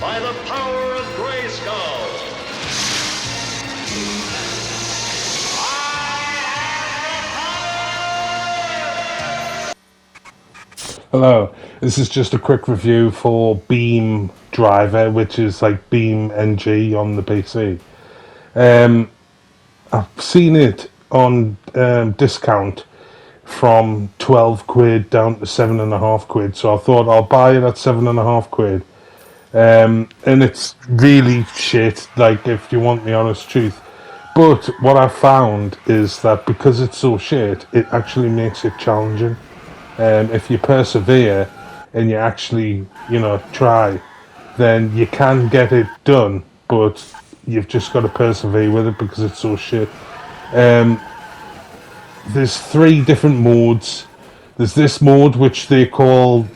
by the power of Grayskull. Hello, this is just a quick review for Beam Driver, which is like Beam NG on the PC. I've seen it on discount from 12 quid down to 7.5 quid, so I thought I'll buy it at 7.5 quid. And it's really shit, like, if you want the honest truth. But what I found is that because it's so shit, it actually makes it challenging. If you persevere and you actually, try, then you can get it done. But you've just got to persevere with it because it's so shit. There's three different modes. There's this mode which they call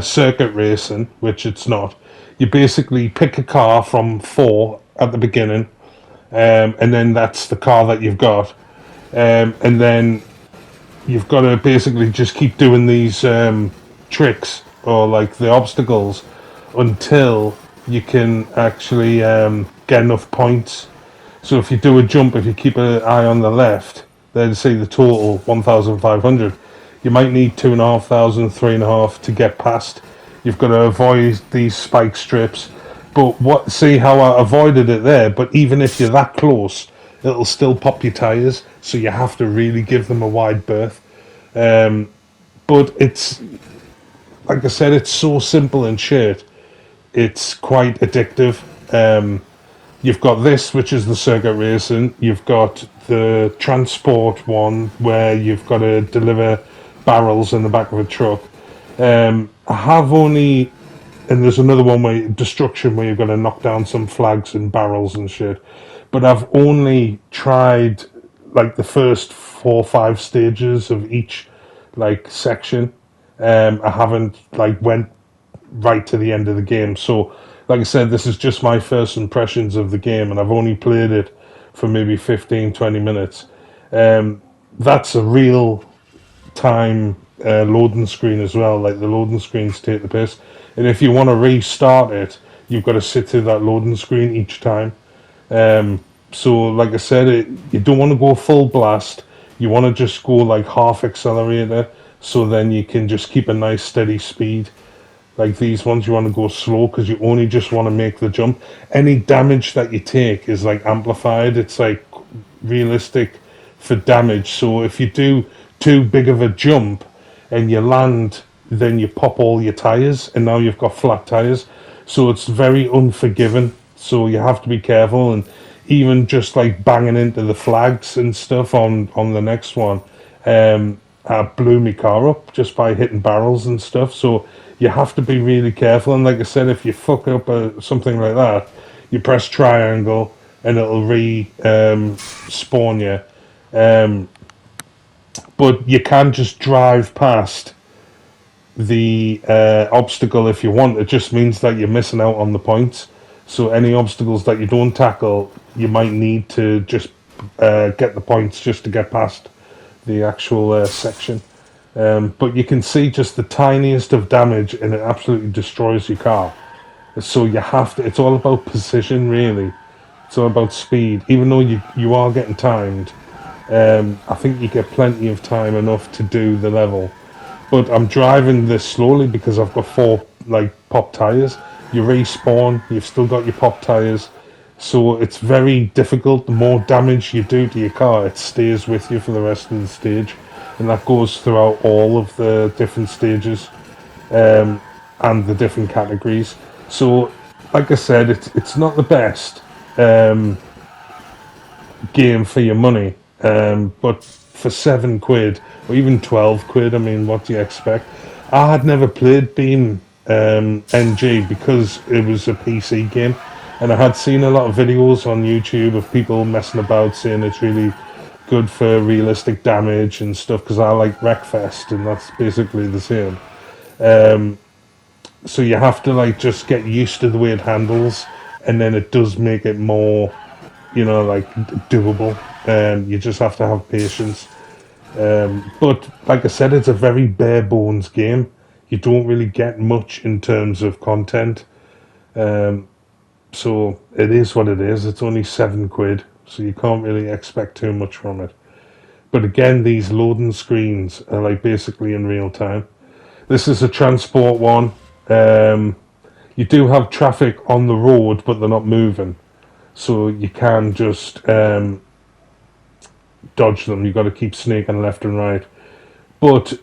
circuit racing, which it's not. You basically pick a car from four at the beginning, and then that's the car that you've got, and then you've got to basically just keep doing these tricks or like the obstacles until you can actually get enough points. So if you do a jump, if you keep an eye on the left, then say the total 1,500, you might need 2,500, 3.5 to get past. You've got to avoid these spike strips. But see how I avoided it there, but even if you're that close, it'll still pop your tyres, so you have to really give them a wide berth. But it's, like I said, it's so simple and shit. It's quite addictive. You've got this, which is the circuit racing. You've got the transport one, where you've got to deliver barrels in the back of a truck. I have only, and there's another one where destruction, where you've got to knock down some flags and barrels and shit. But I've only tried like the first 4 or 5 stages of each like section. I haven't like went right to the end of the game. So, like I said, this is just my first impressions of the game, and I've only played it for maybe 15, 20 minutes. That's a real time loading screen as well. Like, the loading screens take the piss. And if you want to restart it, you've got to sit through that loading screen each time. So, like I said, you don't want to go full blast. You want to just go like half accelerator, so then you can just keep a nice steady speed. Like these ones, you want to go slow because you only just want to make the jump. Any damage that you take is like amplified. It's like realistic for damage. So if you do too big of a jump and you land, then you pop all your tires, and now you've got flat tires. So it's very unforgiving. So you have to be careful, and even just like banging into the flags and stuff on the next one. I blew my car up just by hitting barrels and stuff. So you have to be really careful. And like I said, if you fuck up something like that, you press triangle and it'll spawn you. But you can just drive past the obstacle if you want. It just means that you're missing out on the points. So any obstacles that you don't tackle, you might need to just get the points just to get past the actual section. But you can see just the tiniest of damage and it absolutely destroys your car. So you have to, it's all about precision really. It's all about speed. Even though you are getting timed, I think you get plenty of time enough to do the level. But I'm driving this slowly because I've got 4 like pop tires. You respawn, you've still got your pop tires. So it's very difficult. The more damage you do to your car, it stays with you for the rest of the stage. And that goes throughout all of the different stages, and the different categories. So, like I said, it's not the best game for your money, but for 7 quid, or even 12 quid, I mean, what do you expect? I had never played Beam NG because it was a PC game. And I had seen a lot of videos on YouTube of people messing about saying it's really good for realistic damage and stuff, because I like Wreckfest and that's basically the same. So you have to like just get used to the way it handles, and then it does make it more, like doable. You just have to have patience. But like I said, it's a very bare bones game. You don't really get much in terms of content. So it is what it is. It's only £7, so you can't really expect too much from it. But again, these loading screens are like basically in real time. This is a transport one. Um, you do have traffic on the road, but they're not moving, so you can just dodge them. You've got to keep snaking left and right. But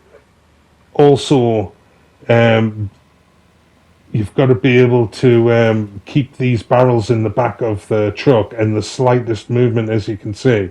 also, um, you've got to be able to keep these barrels in the back of the truck, and the slightest movement, as you can see,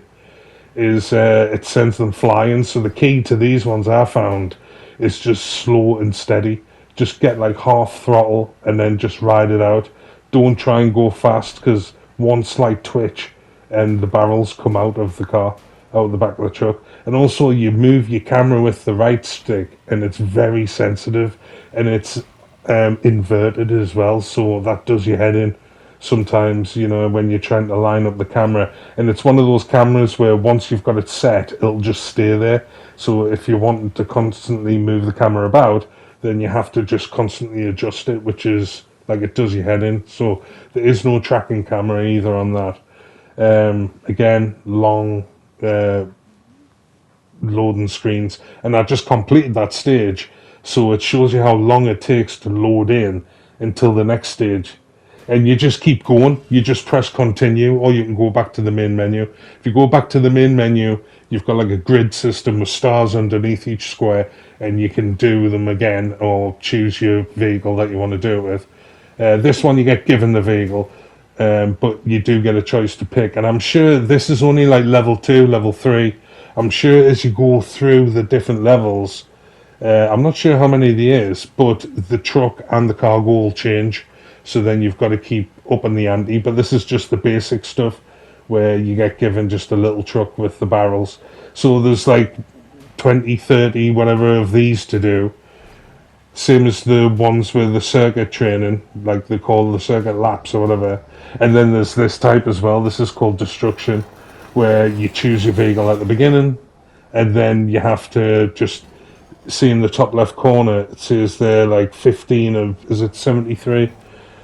is it sends them flying. So the key to these ones I found is just slow and steady. Just get like half throttle and then just ride it out. Don't try and go fast, because one slight twitch and the barrels come out of the car, out of the back of the truck. And also you move your camera with the right stick, and it's very sensitive, and it's inverted as well, so that does your head in sometimes, when you're trying to line up the camera. And it's one of those cameras where once you've got it set, it'll just stay there. So if you want to constantly move the camera about, then you have to just constantly adjust it, which is like, it does your head in. So there is no tracking camera either on that. Again, long loading screens, and I just completed that stage, so it shows you how long it takes to load in until the next stage. And you just keep going. You just press continue, or you can go back to the main menu. If you go back to the main menu, you've got like a grid system with stars underneath each square, and you can do them again or choose your vehicle that you want to do it with. This one you get given the vehicle, but you do get a choice to pick. And I'm sure this is only like level 2, level 3. I'm sure as you go through the different levels, I'm not sure how many there is, but the truck and the cargo will change. So then you've got to keep upping the ante. But this is just the basic stuff where you get given just a little truck with the barrels. So there's like 20, 30, whatever of these to do. Same as the ones with the circuit training, like they call the circuit laps or whatever. And then there's this type as well. This is called destruction, where you choose your vehicle at the beginning, and then you have to just see in the top left corner, it says there like 15 of, is it 73?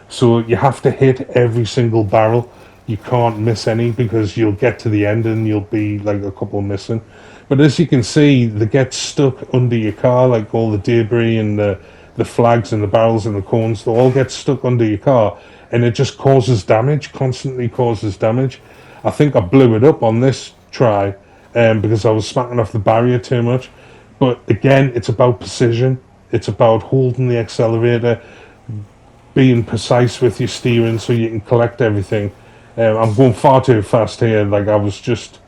So you have to hit every single barrel. You can't miss any, because you'll get to the end and you'll be like a couple missing. But as you can see, they get stuck under your car, like all the debris and the flags and the barrels and the cones, they all get stuck under your car, and it just causes damage, constantly causes damage. I think I blew it up on this try because I was smacking off the barrier too much. But again, it's about precision. It's about holding the accelerator, being precise with your steering so you can collect everything. I'm going far too fast here. Like I was just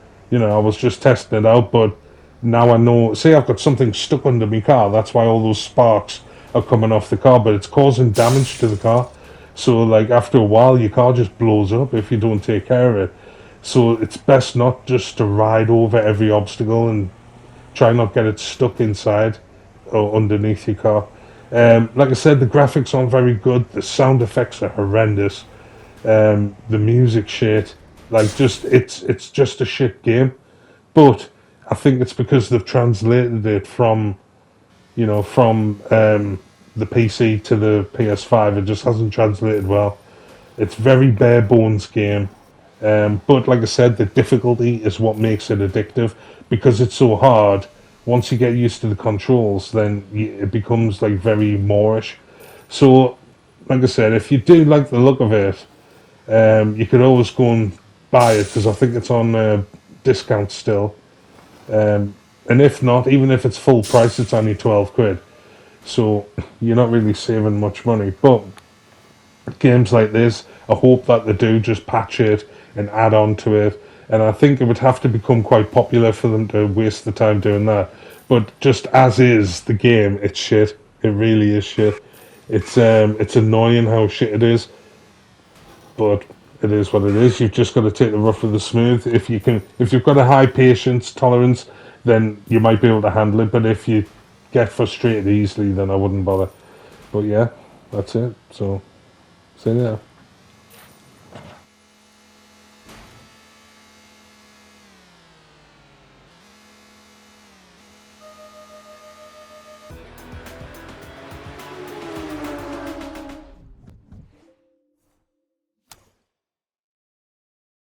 testing it out, but now I know. See, I've got something stuck under my car. That's why all those sparks are coming off the car, but it's causing damage to the car. So like after a while, your car just blows up if you don't take care of it. So it's best not just to ride over every obstacle and try not get it stuck inside or underneath your car. Like I said, the graphics aren't very good. The sound effects are horrendous. The music shit. Like it's just a shit game. But I think it's because they've translated it from the PC to the PS5. It just hasn't translated well. It's very bare bones game. But like I said, the difficulty is what makes it addictive, because it's so hard. Once you get used to the controls, then it becomes like very Moorish. So, like I said, if you do like the look of it, you could always go and buy it, because I think it's on discount still. And if not, even if it's full price, it's only £12. So you're not really saving much money. But games like this, I hope that they do just patch it and add on to it. And I think it would have to become quite popular for them to waste the time doing that. But just as is the game, it's shit. It really is shit. It's annoying how shit it is, but it is what it is. You've just got to take the rough with the smooth. If you've got a high patience tolerance, then you might be able to handle it. But if you get frustrated easily, then I wouldn't bother. But yeah, that's it. So, see you there.